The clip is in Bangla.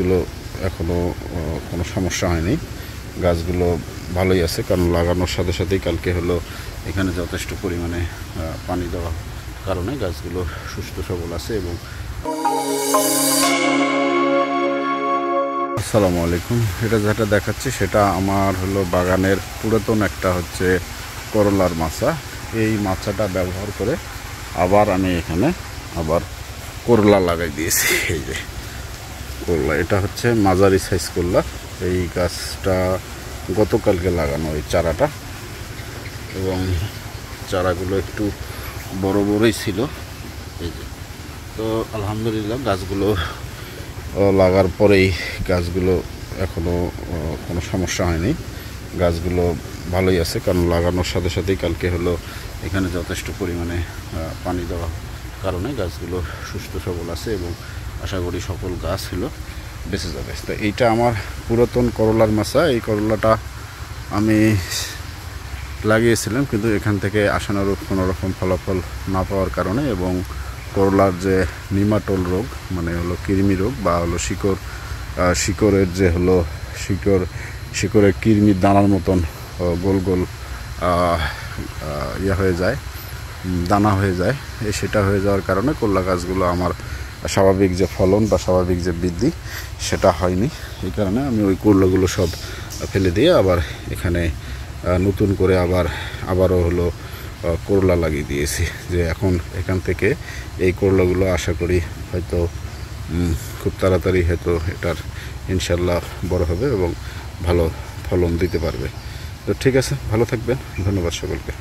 গাছগুলো এখনও কোনো সমস্যা হয়নি, গাছগুলো ভালোই আছে, কারণ লাগানোর সাথে সাথেই কালকে হলো এখানে যথেষ্ট পরিমাণে পানি দেওয়ার কারণে গাছগুলো সুস্থ সবল আছে। এবং আসসালামু আলাইকুম, এটা যেটা দেখাচ্ছি সেটা আমার হলো বাগানের পুরাতন একটা হচ্ছে করলার মাচা। এই মাচাটা ব্যবহার করে আবার আমি এখানে করলা লাগাই দিয়েছি। এই যে করলা, এটা হচ্ছে মাঝারি সাইজ করলা। এই গাছটা গতকালকে লাগানো এই চারাটা, এবং চারাগুলো একটু বড় বড়ই ছিল। এই যে তো আলহামদুলিল্লাহ গাছগুলো লাগার পরেই গাছগুলো এখনও কোনো সমস্যা হয়নি, গাছগুলো ভালোই আছে, কারণ লাগানোর সাথে সাথেই কালকে হলো এখানে যথেষ্ট পরিমাণে পানি দেওয়ার কারণে গাছগুলো সুস্থ সবল আছে। এবং আশা করি সকল গাছ হলো বেঁচে যাবে। তো এইটা আমার পুরাতন করলার মাচা। এই করলাটা আমি লাগিয়েছিলাম, কিন্তু এখান থেকে আশানুরূপ কোনো রকম ফলাফল না পাওয়ার কারণে, এবং করলার যে নিমাটোল রোগ, মানে হলো কৃমি রোগ, বা হলো শিকড়ের যে হলো শিকড়ের কৃমির দানার মতন গোল গোল হয়ে যায়, দানা হয়ে যায়। সেটা হয়ে যাওয়ার কারণে করলা গাছগুলো আমার স্বাভাবিক যে ফলন বা স্বাভাবিক যে বৃদ্ধি সেটা হয়নি। এই কারণে আমি ওই করলাগুলো সব ফেলে দিয়ে আবার এখানে নতুন করে আবারও হলো করলা লাগিয়ে দিয়েছি। যে এখন এখান থেকে এই করলাগুলো আশা করি হয়তো খুব তাড়াতাড়ি হয়তো এটার ইনশাল্লাহ বড় হবে এবং ভালো ফলন দিতে পারবে। তো ঠিক আছে, ভালো থাকবেন, ধন্যবাদ সকলকে।